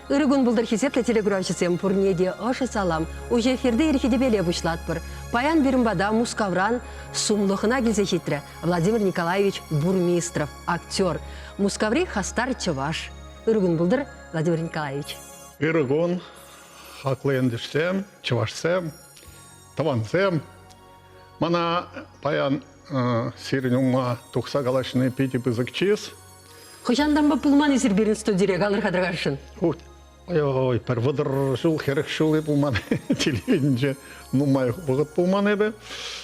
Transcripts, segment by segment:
Иргун булдыр хисепле телеграфчысем пурнеде ашы салам. Уже эфирде ерхеде беле бұшлатпыр. Паян Берімбада Мускавран сумлықына келсе хитрі. Владимир Николаевич Бурмистров, актер. Мускаври хастар чываш. Иргун булдыр Владимир Николаевич. Иргун, хақлы ендішсем, чывашсем, тавансем. Мана паян сирнюма тұқса қалашыны пети пызықчыз. Хожандан ба пулман есір берін студирек алыр қадырғаршын. Ой, пір вадыр жыл, херек жыл пулман телевиденже нумай бұғыт пулман еді.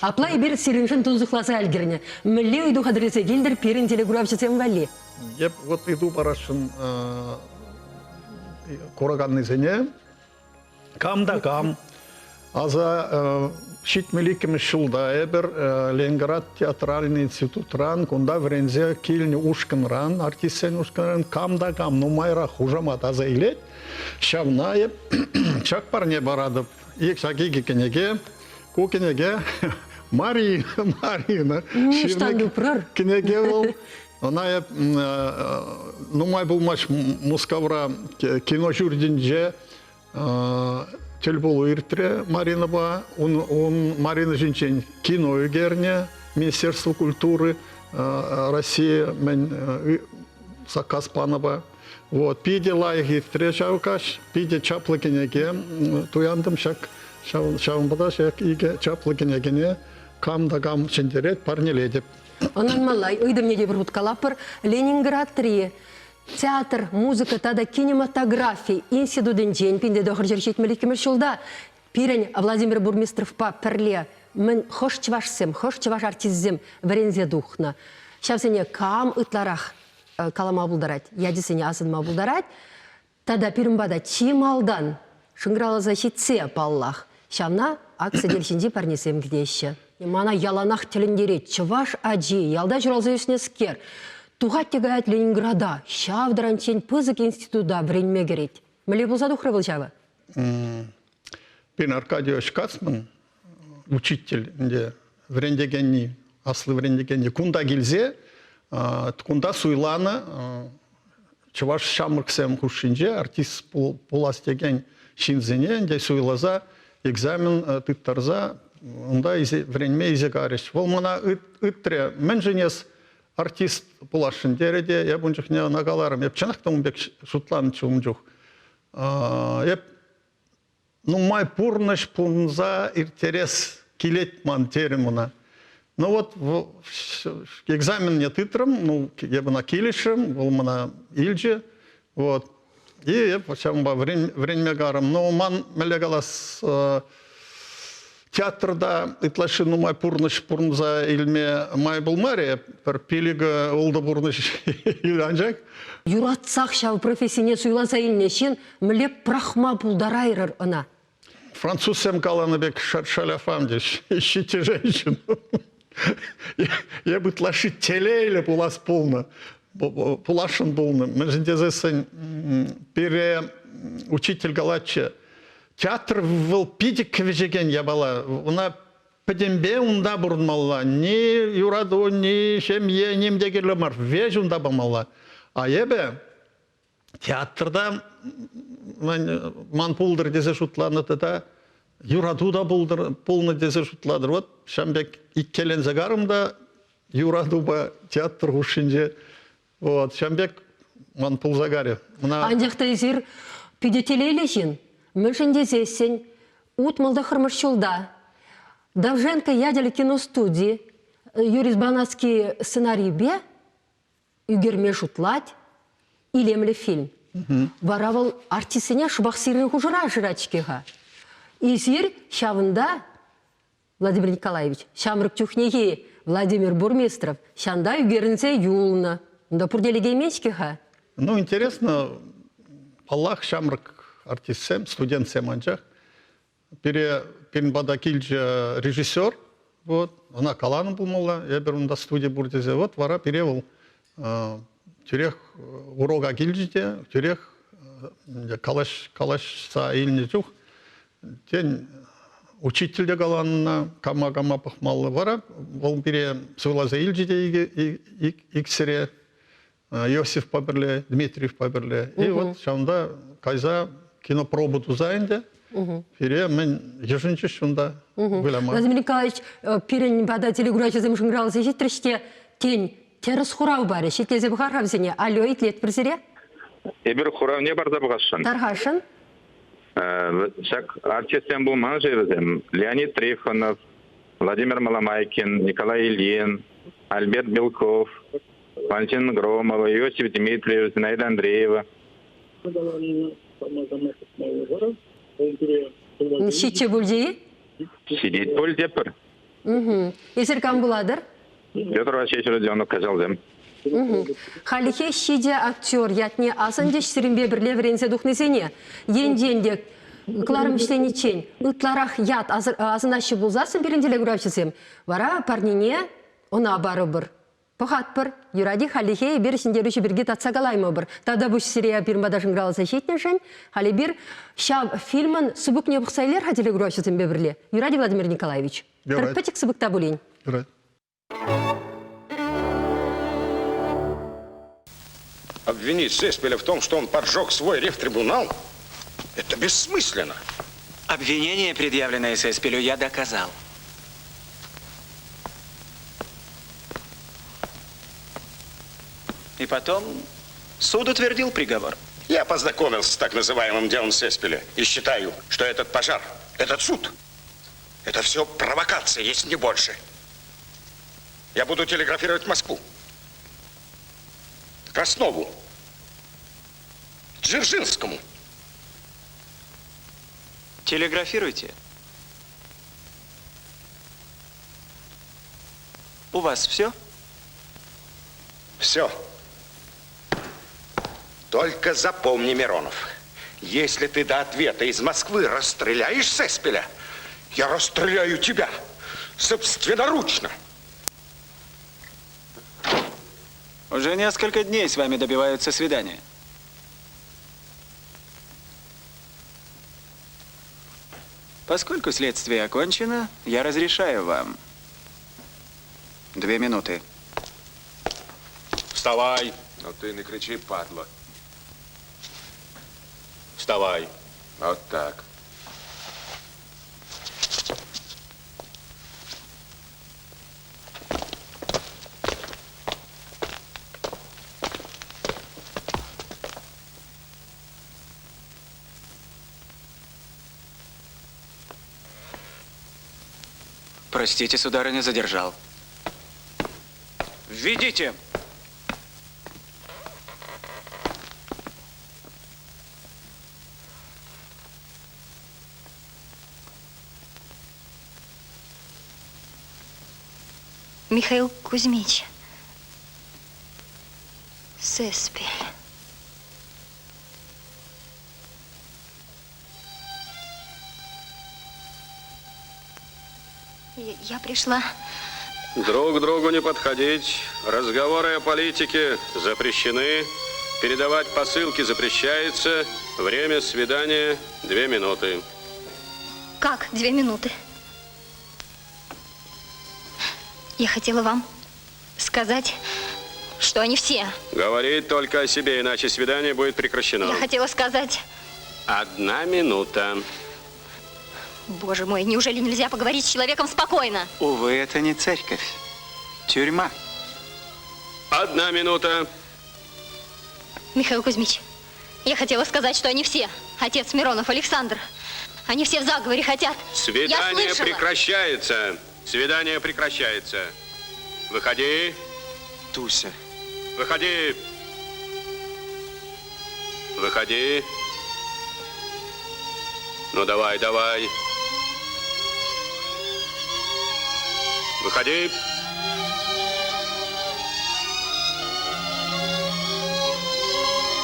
Аплай бір сиріншін тұнзықласы әлгіріне. Мүлі үйду қадыресе келдір перін телеграфчысем вәлі. Еп, вот иду барашын қораганны зене. Камда кам. Аза шитмеликіміз жылда әбір Ленинград театральный институтран, кунда врензе килни ушкынран, артистен ушкынран, камда кам, ну майра хужамат аза илет. Шавна еп, чак парне барадып, ек шаки кенеге, ку кенеге, Марина. Штанду прыр. Кенеге ол. Она еп, ну май булмаш Мускавра кино жүрдінже, Тельболу иртре Марина ба, он Марина Жинчен кино игерне, Министерство культуры России, заказ панова. Вот, пиде лайх иртре шавкаш, пиде чаплыкенеге, туяндым шавын бада шак иге чаплыкенегене, камда кам шендерет парнеледеп. Онан малай, ыйдым неде бір бұткалапыр, Ленинград 3. Театр, музыка, тада кинематография, институтын жен, пенде доғыр жершетмелі кемір шылда. Пирен Владимир Бурмистров па пірле, мен хош чывашсем, хош чываш артиззем варензе духна. Шавсене кам ытларах калама бұлдарать, ядесене асынма бұлдарать, тада пирімбада чим алдан, шыңгралы защитсе паллах. Шамна акция дельшінде парнесем гдеші. Мана яланах тіліндерет, чываш аджи, ялда жүралзы үсіне скер. Туғат тегает Ленинграда, шавдыран чен пызык институтда вренме керет. Міле болса дұқыры бұл жавы? Пен Аркадий Кацман, учитель, врендегенни, аслы врендегенни, кунда келзе, кунда суйланы, чываш шамырксем хушинже, артист полас деген шинзене, суйлаза, экзамен тыттарза, онда вренме изе кареш. Ол мана ыттре, мен женес артист пулашын дереде, я бұнжық не нагаларым, еп чанақтың бек шутлан чуым жоқ. Еп, ну май пурныш пунза интерес келет ман терім мұна. Ну вот, экзамен не тытрым, ну, ебіна келешім, ол мұна илже, вот. И еп, шамба вренме гарым. Ну, ман мелегалас театрда итлашын май пурныш пурнза илме май булмаре, пір пилігі олды пурныш ил анжак. Юратсақ шау профессияне суйласа илнешін, мілеп прахма пулдарайрыр ына. Французсем каланы бек шаляфам деш, ищите женщину. Я бы тлаши телейлі пулас полны, пулашын полны. Мен жіндезесін пере учитель галатчы, театр был пидик квежеген ябала. Она педембе унда бурнмалла. Ни юраду, ни шемье, ни мдегерлемар. Веж унда бамалла. А ебе театрда ман пулдыр дезе шутланы да юраду да пулдыр полны дезе шутладыр. Вот шамбек иккелен загарымда юраду ба театр хушинже. Вот шамбек ман пул загаре. Анжақта езір пидетелейлешін. Мөлшінде зесен, утмалда хырмыршылда. Давженко ядели киностудии, Юрис Банацкий сценарий бе, үгерме шутлать, илемлі фильм. Варавал артисене шубақсирын хужыра жырачкеға. Изир шавында, Владимир Николаевич, шамрық чухнеге Владимир Бурмистров, шанда үгерінзе юлна. Да пурделеге мечкеға. Ну, интересно, Аллах шамрық артистсем, студентсем анчах. Перенбада килже режиссер Вот. Она каланы булмала, я бір онда студия бурдезе. Вот вара перевел тюрех урога килжите, тюрех калашса илне жух. Тен учительде каланына кама пахмаллы вара. Ол бире сылаза илжите иксере. Иосиф Паберле, Дмитриев Паберле. И вот шанда кайза кинопробу тузайнде. Пере мен ежинче шунда вылама. Владимир Николаевич, пирен бада телегурачы замшынгралысы житріште тень теріс хурау бары. Шетлезе бұхар хабзіне. Алло, итлет бірзіре? Эбир хурав не барда бұғашын. Тархашын? Шак артистен бұл маң жерізем. Леонид Трифонов, Владимир Маломайкин, Николай Ильин, Альберт Белков, Валентин Громова, Иосиф Дмитриев, Зинаида Андреева. Шитче бульдеи? Сидит пол депір. Есіркан буладыр? Петр Васильевич Родионов казалдым. Халихе шиде актер ятне асынде шсірінбе бірле вренсе духнесене. Енденде кларым ішленечен. Ытларах ят азынашы бұлзасын берінделе күрапшысым. Вара парнине она бары бір. Пахат бір. Юради халихе бір ішіндеруші бірге татса қалаймы бір. Тада бұш сирия бір мадашын кралыса шетнешін. Хали бір шав фильмін субук не бұқсайлер хатиле күрапшысым бебірле. Юради Владимир Николаевич. Тірпетік субукта бұлейн. Обвинить Сеспеля в том, что он поджег свой рефтрибунал, это бессмысленно. Обвинение, предъявленное Сеспелю, я доказал. И потом суд утвердил приговор. Я познакомился с так называемым делом Сеспеля и считаю, что этот пожар, этот суд, это все провокация, есть не больше. Я буду телеграфировать в Москву, Краснову, Дзержинскому. Телеграфируйте. У вас все? Все. Только запомни, Миронов, если ты до ответа из Москвы расстреляешь Сеспеля, я расстреляю тебя собственноручно. Уже несколько дней с вами добиваются свидания. Поскольку следствие окончено, я разрешаю вам 2 минуты. Вставай. Ну ты не кричи, падла. Вставай. Вот так. Простите, сударыня, задержал. Введите. Михаил Кузьмич. Сеспель. Я пришла. Друг к другу не подходить. Разговоры о политике запрещены. Передавать посылки запрещается. Время свидания 2 минуты. Как 2 минуты? Я хотела вам сказать, что они все. Говорить только о себе, иначе свидание будет прекращено. Я хотела сказать... 1 минута. Боже мой, неужели нельзя поговорить с человеком спокойно? Увы, это не церковь. Тюрьма. 1 минута. Михаил Кузьмич, я хотела сказать, что они все. Отец Миронов, Александр. Они все в заговоре хотят. Свидание прекращается. Свидание прекращается. Выходи. Туся. Выходи. Выходи. Ну давай, давай. Выходи.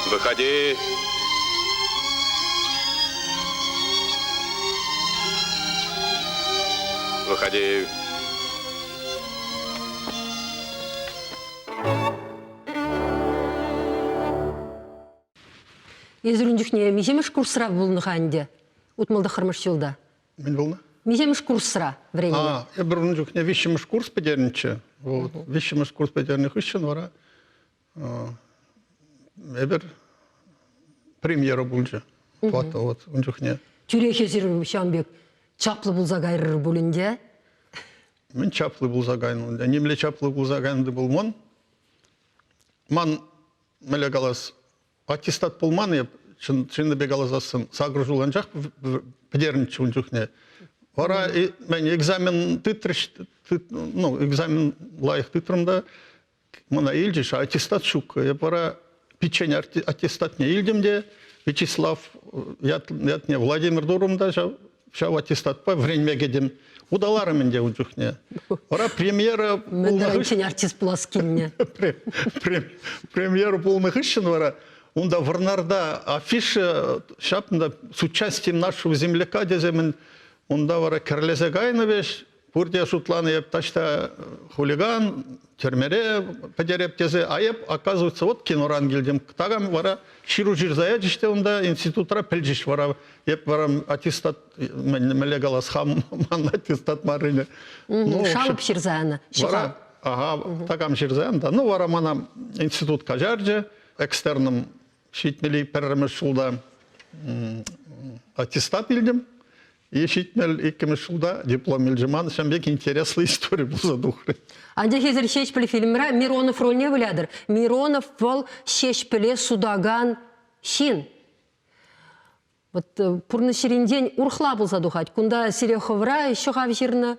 Выходи. Выходи. Езіріндікне межемеш курсыра болны ханде. Утмалды қырмыш жылда. Мен болна? Межемеш курсыра времени. Я бір жүхне вишіміш курс бедерінче. Вот. Вишіміш курс бедерініх үшін вара бір премьера бұлжы. Вот, жүхне. Түрек езір Шанбек чаплы бұлза қайрыр бөлінде. Мен чаплы бұлза қайрыр. Немле чаплы бұлза қайрырды болман. Ман мәлі қалас аттестат болман, шынды бе қаласасын сағыржулан жақ бедерінче жүхне. Вара мен экзамен экзамен лайық тытрымда мына илжиш аттестат шук. Вара печень аттестат не илдімде, Вячеслав ятне Владимир Дурумда шав аттестат па время гедем удаларымен де ұнжықне. Вара премьера Мен артист бұласкеліне. Премьера болмық үшін вара онда Варнарда афиша шапында с участием нашего земляка деземен онда вара кірлесе гайновеш, бұрде шутланы еп ташта хулиган, термере подереп тезе, а еп, оказывается, вот киноран келдем. Тагам вара ширу жирзая жиште онда институтра пілжиш вара, еп вара аттестат, мәле галас хам, ман аттестат марыне. Шалып жирзаяны, шыға. Ага, тагам жирзаян, да. Ну, вара мана институт кажарджа, экстерным шитмели перемеш шулда аттестат илдем. И шитмел иккіміш жылда диплом илжіман, шамбек интересный история бұл задухры. Анде хезір шешпілі фильмра Миронов роліне вылядыр. Миронов бұл шешпілі судаган шин. Вот пұрны шерінден урхла бұл задухать. Кунда Сереховра еще ғав жерні,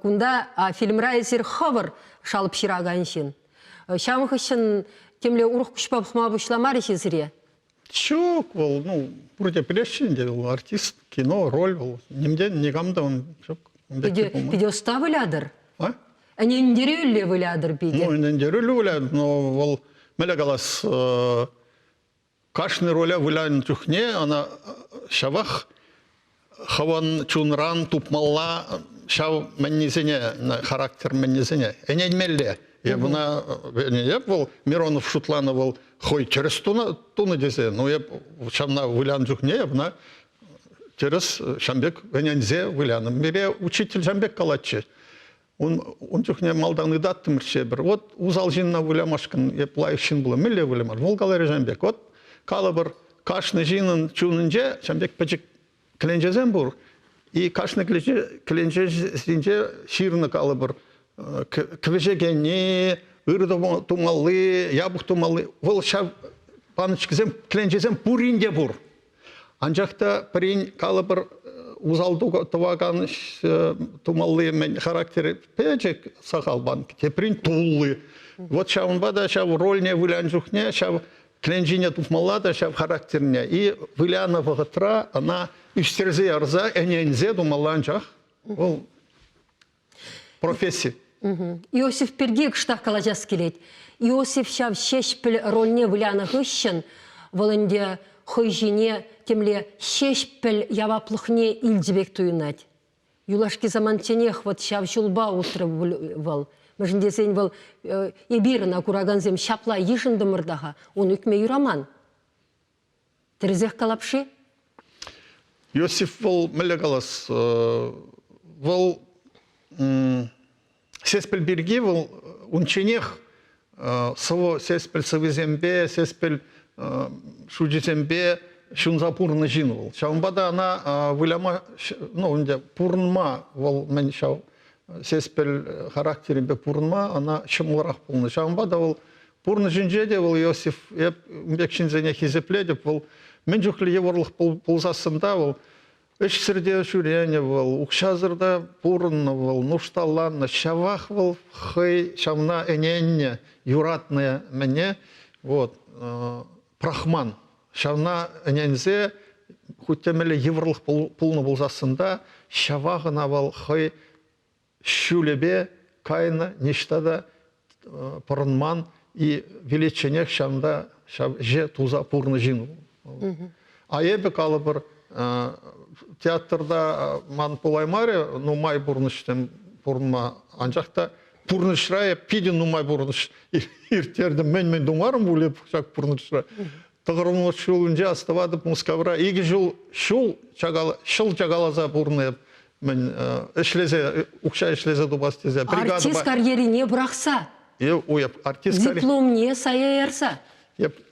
кунда фильмра есер ховыр шалып шираган шин. Шамық үшін темле урх күшпа бұхма бұшламар ешезіре. Чук, ну, вроде плещин делал, артист, кино, роль, немден, никамда он чук. Пиде уста вылядыр? А? Они индерюлі вылядыр пиде? Ну, индерюлі вылядыр, но вол, мәлі қалас, кашны роля вылян чухне, она шавах, хаван чунран, тупмалла, шав мәннезене, характер мәннезене, әнен мәлі. Я бuna был Миронов Шутлана был хой через туна десе, но я шамна вылян жухне, я бuna через Шамбек венензе вылян. Мере учитель Шамбек калачи. Он жухне малданы даттым шебер. Вот узал жинна вылямашкан, я плайшин была милле вылямар. Волгалары Шамбек. Вот калабыр кашны жинын чунынже Шамбек пачек кленжезен бур. И кашны кленжезенже ширны калабыр. Квежегені, үрді тумалы, ябық тумалы, ол шав панычкізем, кленжезем пуринде бұр. Анжақта пірін калы бір ұзалды тұваған тумалы мен характері пәжек сақал банк, тепірін тулы. Вот шавын бада, шав рольне вылян жүхне, шав кленжине тупмалада, шав характеріне. И выляна вағытра, ана үстерзе арза, әнензе думалан жақ. Ол профессия. Иосиф Пергек штақ калажас келет. Иосиф шав шешпіл рольне вляна ғышын, волынде хойжине темле шешпіл яваплықне илдебек туйнать. Юлашки замантенех вот шав жулба утра вал. Мәжіндесен вал ебирына кураганзем шапла ешінді мұрдаға. Он үкме юраман. Терезех калапши? Иосиф вал мәлі қалас. Вал сеспіл берге вал унченех сavo сеспіл сывызембе, сеспіл шуджизембе шунзапурны жинвал. Шаумбада ана выляма, ну, пурнма вал мен шау сеспіл характеребе пурнма, ана шымларақ пулны. Шаумбада вал пурны жинжеде вал Иосиф бекшинзене хизепледеп вал мен жүхлі еворлық пулзасында вал Эш сірде шүрене вал, ұқшазырда пурны вал, нұшталанны, шавах вал, хай шамна эненне, юратная мене, вот, прахман. Шавна энензе, хуттемелі еврлық пулны болзасында, шавағына вал, хай шүлебе, кайна, нештада, пұрынман, и величенек шамда, же туза пурны жину. А ебе калы бір, театрда ман полаймаре, ну май бурныштем пурнма анжақта пурнышрая пидин ну май бурныш иртердім мен думарым улеп шак пурнышра. тығырын шулынжа аставадып мускавра. Игі жыл шыл чагалаза бұрны. Мен эшлезе, укша эшлезе дубастезе. Артист карьерине бұрақса, Артист дипломне саяярса.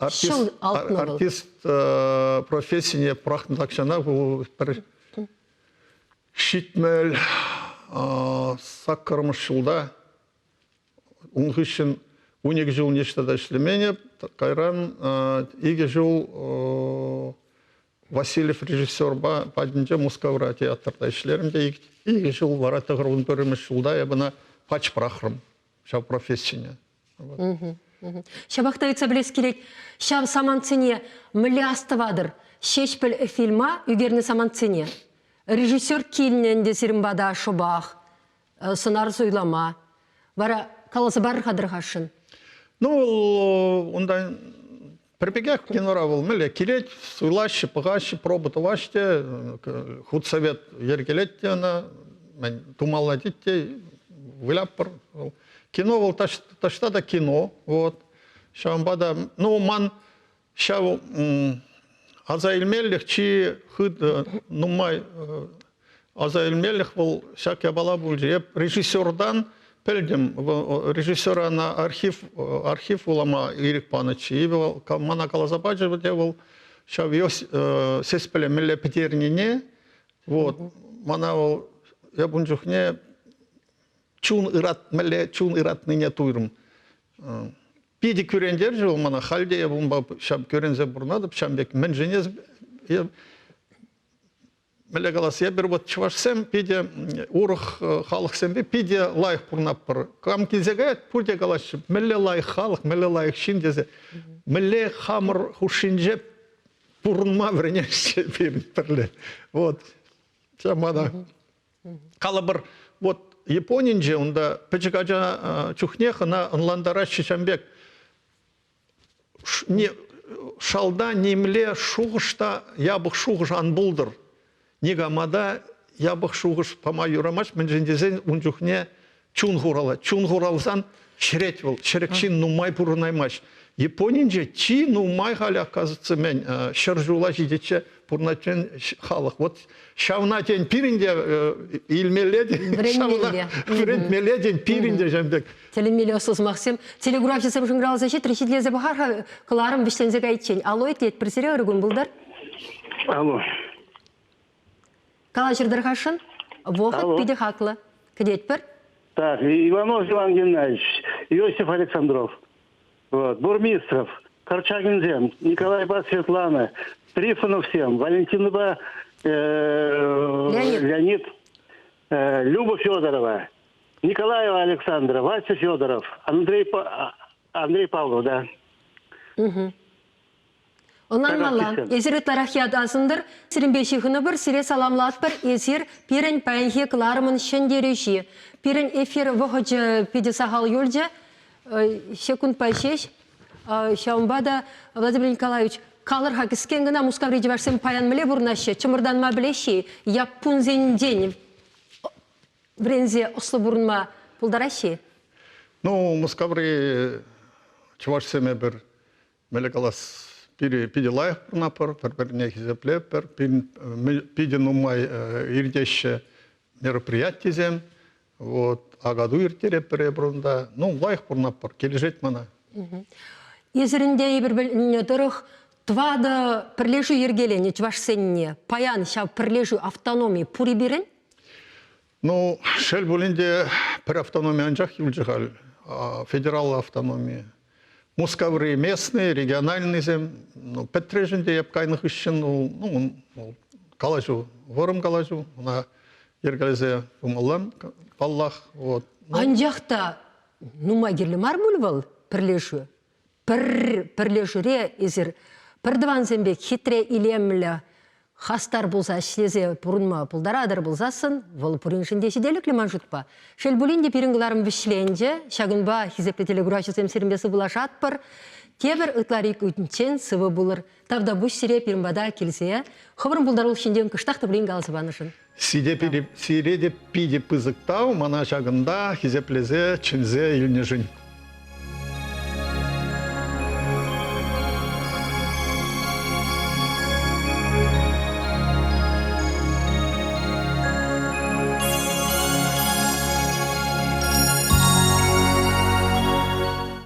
Артист профессияне прақтындақшана бұл бір шитмел саққырмыш жылда ұңғышын 12 жыл нештада ішлемене, қайран 2 жыл Васильев режиссер падінже Мускавра театрда ішлерімде 2 жыл вараты ғырғын көріміш жылда ебіна пач прақырым, шау профессияне. Шабақтайытса білес керек, шав саманцене мүлі астывадыр. Шешпіл фильма үгерні саманцене. Режиссер келіненде сирімбада шубақ, сынар сойлама. Вара қаласы бар қадырғашын? Ну, онда припегек кинора был, мүлі келет, сойлашы, пығашы, пробытываште, худсовет ергелетте ана, тумалла детте, вылаппыр. Кино был ташта да кино, вот. Шамбада, ну, ман, шау, азайлмеллих, чи хыд, нумай, азайлмеллих был, шак я бала был, режиссердан, пельдем, режиссера на архив улама Ирик Панычи, и был, мана калазабаджи, вот я был, шау, сеспеле мелле петернине, вот, мана был, я бунжухне, чун ират ныне туйрым. Пиди көрендер жыл, мана халде я бумба шаб көрензе бурнадып, шамбек мен женез, меле галас я бір вот чувашсем, пиде урых халық сембе, пиде лайық бурнап бір. Кам кезегает, пурде галас, меле лайық халық, меле лайық шин дезе, меле хамыр хушинже бурнма вренешсе бірле. Вот, шамада. Калабыр, вот, Японинже, онда печекача чухнеха на онландара шишамбек. Шалда немле шуғышта ябық шуғыш анбулдыр. Негамада ябық шуғыш пама юрамаш, мен жендезен унчухне чун хурала. Чун хуралзан шерет был, шерекчин нумай пурнаймаш. Японинже чи нумай халя, оказывается, мен шаржула жидече пурначен халық. Вот шавнатен пиринде илмеледен, шавнатен пиринде жамбек. Телемелі осыз мақсим. Телеграфиясы бұшын ғыралыза шет, решетлезе бұхар қыларым біштензек айтчен. Алло, етлет, бірсере өрігін бұлдар? Алло. Кала жүрдір қашын? Вохыт пиде хақлы. Кедет бір? Так, Иванов Иван Геннадьевич, Иосиф Александров, вот, Бурмистров, Корчагин, Николаева Светлана, Трифонов всем, Валентинова Леонид, Люба Федорова, Николаева Александра, Вася Федоров, Андрей Павлов, да. Онан мала, езір тарахият асындар, сірінбеші күні бір, сире саламлат бір, езір пирен пәйінхе қыларымын шындереші. Пирен эфир вғыжы педе сағал юльже, секунд пәйшеш, шаумбада Владимир Николаевич, қалыр хакіскен гына мұскавреде варсен паян міле бұрнашы, чымырданма білеші, яппун зенден врензе ослы бұрынма бұлдарашы? Ну, мұскавре чувашсеме бір міле қалас пиде лайық бұрнапыр, бір-біріне хизеплепір, пиде нумай ирдеші мероприятизем, вот, агаду иртерепіре бұрында, ну, лайық бұрнапыр, кележет мана. Езірінде бір біліне дұрық, твады пірлежу ергелені чвашсенне, паян шав пірлежу автономии пури берін? Ну, шел бөлінде пір автономия анжақ елжіғал, федерал автономия. Мускавры местные, региональные зем, ну, петрежінде епкайных үшін, ну, калажу, ворым калажу, на ергелезе умаллам, паллах, вот. Анжақта, ну, магерлі мар бұл пірлежу? Пірлежуре езір, пірдіван зембек хитре илемлі хастар болса шлезе бұрынма бұлдарадыр болсасын, бұл пұрыншынде шеделіклі мажутпа. Шел бұлінде пиріңгіларым вішленже, шагынба хизеплі телеграфиясым серімбесі бұлашат бір, тебір ұтларик үтінчен сывы бұлыр. Тавда бұш сире пирімбада келсе, қыбырын бұлдарыл шенден күштақты білін қалысы банышын. Сиреде пиде пызықтау, мана шагында хизеплезе чынзе илнежін.